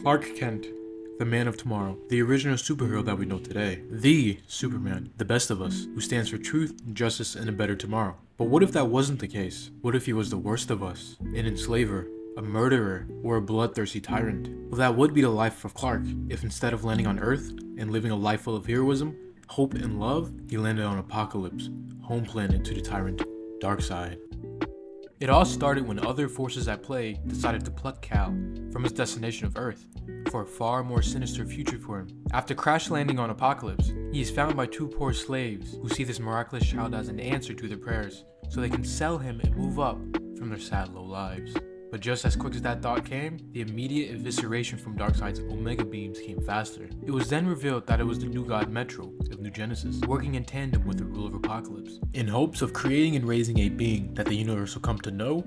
Clark Kent, the Man of Tomorrow, the original superhero that we know today. The Superman, the best of us, who stands for truth, justice, and a better tomorrow. But what if that wasn't the case? What if he was the worst of us? An enslaver, a murderer, or a bloodthirsty tyrant? Well, that would be the life of Clark if instead of landing on Earth and living a life full of heroism, hope, and love, he landed on Apokolips, home planet to the tyrant, Darkseid. It all started when other forces at play decided to pluck Kal from his destination of Earth for a far more sinister future for him. After crash landing on Apokolips, he is found by two poor slaves who see this miraculous child as an answer to their prayers, so they can sell him and move up from their sad low lives. But just as quick as that thought came, the immediate evisceration from Darkseid's Omega beams came faster. It was then revealed that it was the new god Metro of New Genesis, working in tandem with the ruler of Apokolips, in hopes of creating and raising a being that the universe will come to know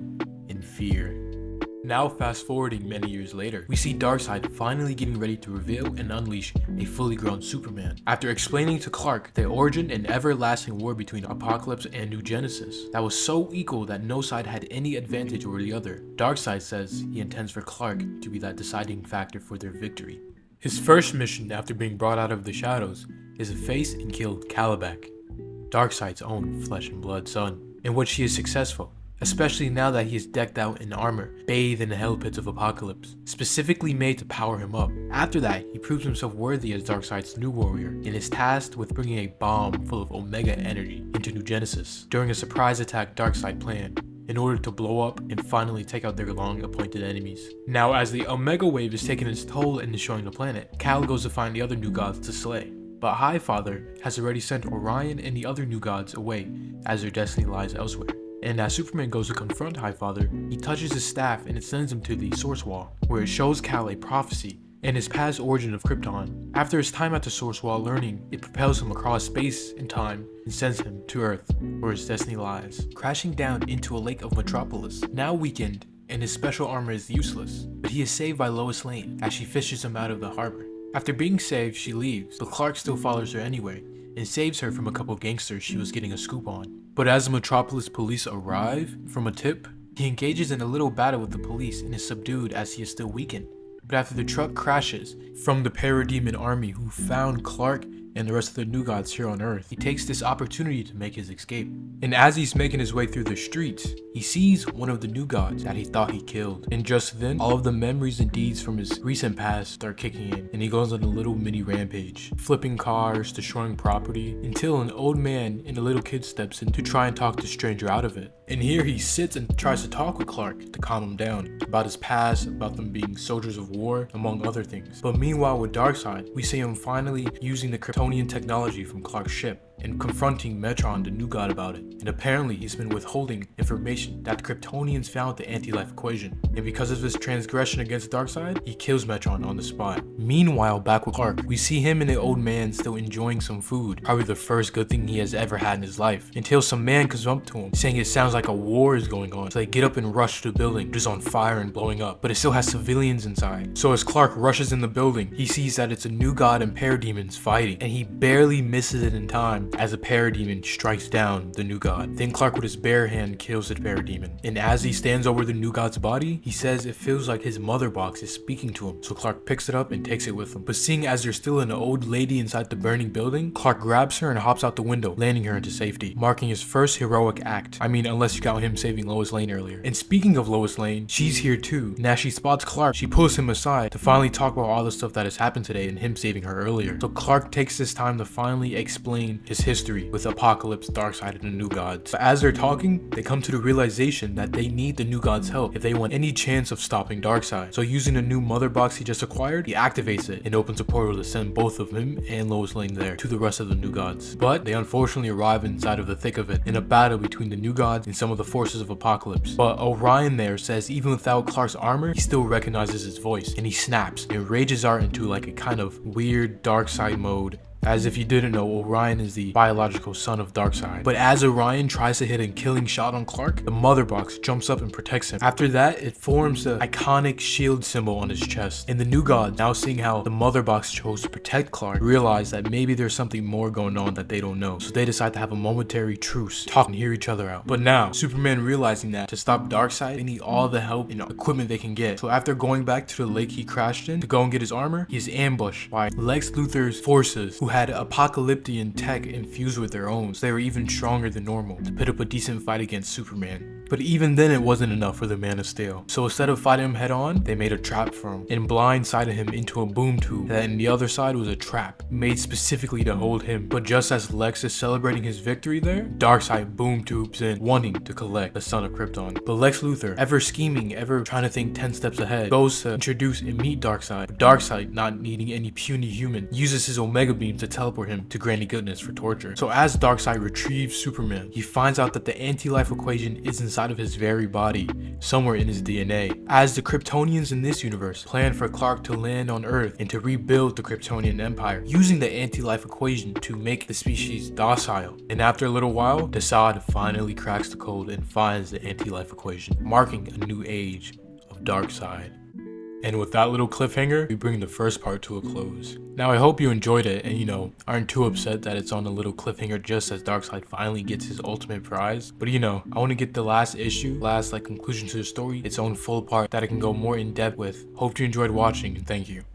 and fear. Now fast forwarding many years later, we see Darkseid finally getting ready to reveal and unleash a fully grown Superman. After explaining to Clark the origin and everlasting war between Apokolips and New Genesis that was so equal that no side had any advantage over the other, Darkseid says he intends for Clark to be that deciding factor for their victory. His first mission after being brought out of the shadows is to face and kill Kalibak, Darkseid's own flesh and blood son, in which he is successful, especially now that he is decked out in armor, bathed in the hell pits of Apokolips, specifically made to power him up. After that, he proves himself worthy as Darkseid's new warrior and is tasked with bringing a bomb full of Omega energy into New Genesis during a surprise attack Darkseid planned in order to blow up and finally take out their long-appointed enemies. Now, as the Omega wave is taking its toll and destroying the planet, Kal goes to find the other new gods to slay. But Highfather has already sent Orion and the other new gods away as their destiny lies elsewhere. And as Superman goes to confront Highfather, he touches his staff and it sends him to the Source Wall, where it shows Kal a prophecy and his past origin of Krypton. After his time at the Source Wall learning, it propels him across space and time and sends him to Earth, where his destiny lies, crashing down into a lake of Metropolis, now weakened and his special armor is useless, but he is saved by Lois Lane as she fishes him out of the harbor. After being saved, she leaves, but Clark still follows her anyway and saves her from a couple gangsters she was getting a scoop on. But as the Metropolis police arrive from a tip, he engages in a little battle with the police and is subdued as he is still weakened. But after the truck crashes from the Parademon army who found Clark and the rest of the new gods here on Earth, he takes this opportunity to make his escape. And as he's making his way through the streets, he sees one of the new gods that he thought he killed. And just then, all of the memories and deeds from his recent past start kicking in, and he goes on a little mini rampage, flipping cars, destroying property, until an old man and a little kid steps in to try and talk the stranger out of it. And here he sits and tries to talk with Clark to calm him down, about his past, about them being soldiers of war, among other things. But meanwhile with Darkseid, we see him finally using the Kryptonian technology from Clark's ship and confronting Metron, the new god, about it. And apparently he's been withholding information that the Kryptonians found the anti-life equation, and because of his transgression against Darkseid, he kills Metron on the spot. Meanwhile, back with Clark, we see him and the old man still enjoying some food, probably the first good thing he has ever had in his life, until some man comes up to him saying it sounds like a war is going on. So they get up and rush to the building, just on fire and blowing up, but it still has civilians inside. So as Clark rushes in the building, he sees that it's a new god and parademons fighting, and he barely misses it in time as a parademon strikes down the new god. Then Clark with his bare hand kills the parademon, and as he stands over the new god's body, he says it feels like his mother box is speaking to him. So Clark picks it up and takes it with him. But seeing as there's still an old lady inside the burning building, Clark grabs her and hops out the window, landing her into safety, marking his first heroic act. I mean, unless you count him saving Lois Lane earlier. And speaking of Lois Lane, she's here too. And as she spots Clark, she pulls him aside to finally talk about all the stuff that has happened today and him saving her earlier. So Clark takes this time to finally explain his history with Apokolips, Darkseid, and the new gods. But as they're talking, they come to the realization that they need the new gods' help if they want any chance of stopping Darkseid. So using the new mother box he just acquired, he activates it and opens a portal to send both of him and Lois Lane there to the rest of the new gods. But they unfortunately arrive inside of the thick of it in a battle between the new gods and some of the forces of Apokolips. But Orion there says even without Clark's armor, he still recognizes his voice, and he snaps and rages out into like a kind of weird Darkseid mode As if you didn't know, Orion is the biological son of Darkseid. But as Orion tries to hit a killing shot on Clark, the Mother Box jumps up and protects him. After that, it forms the iconic shield symbol on his chest. And the New Gods, now seeing how the Mother Box chose to protect Clark, realize that maybe there's something more going on that they don't know. So they decide to have a momentary truce, talk and hear each other out. But now, Superman realizing that to stop Darkseid, they need all the help and equipment they can get. So after going back to the lake he crashed in to go and get his armor, he's ambushed by Lex Luthor's forces, who had apocalyptic tech infused with their own, so they were even stronger than normal to put up a decent fight against Superman. But even then it wasn't enough for the Man of Steel. So instead of fighting him head on, they made a trap for him and blindsided him into a boom tube. And the other side was a trap made specifically to hold him. But just as Lex is celebrating his victory there, Darkseid boom tubes in, wanting to collect the Son of Krypton. But Lex Luthor, ever scheming, ever trying to think 10 steps ahead, goes to introduce and meet Darkseid. But Darkseid, not needing any puny human, uses his Omega Beam to teleport him to Granny Goodness for torture. So as Darkseid retrieves Superman, he finds out that the anti-life equation is inside of his very body, somewhere in his DNA. As the Kryptonians in this universe plan for Clark to land on Earth and to rebuild the Kryptonian Empire, using the anti-life equation to make the species docile. And after a little while, Desaad finally cracks the code and finds the anti-life equation, marking a new age of Darkseid. And with that little cliffhanger, we bring the first part to a close. Now I hope you enjoyed it and aren't too upset that it's on a little cliffhanger just as Darkseid finally gets his ultimate prize. But I want to get the last issue, conclusion to the story, its own full part that I can go more in depth with. Hope you enjoyed watching and thank you.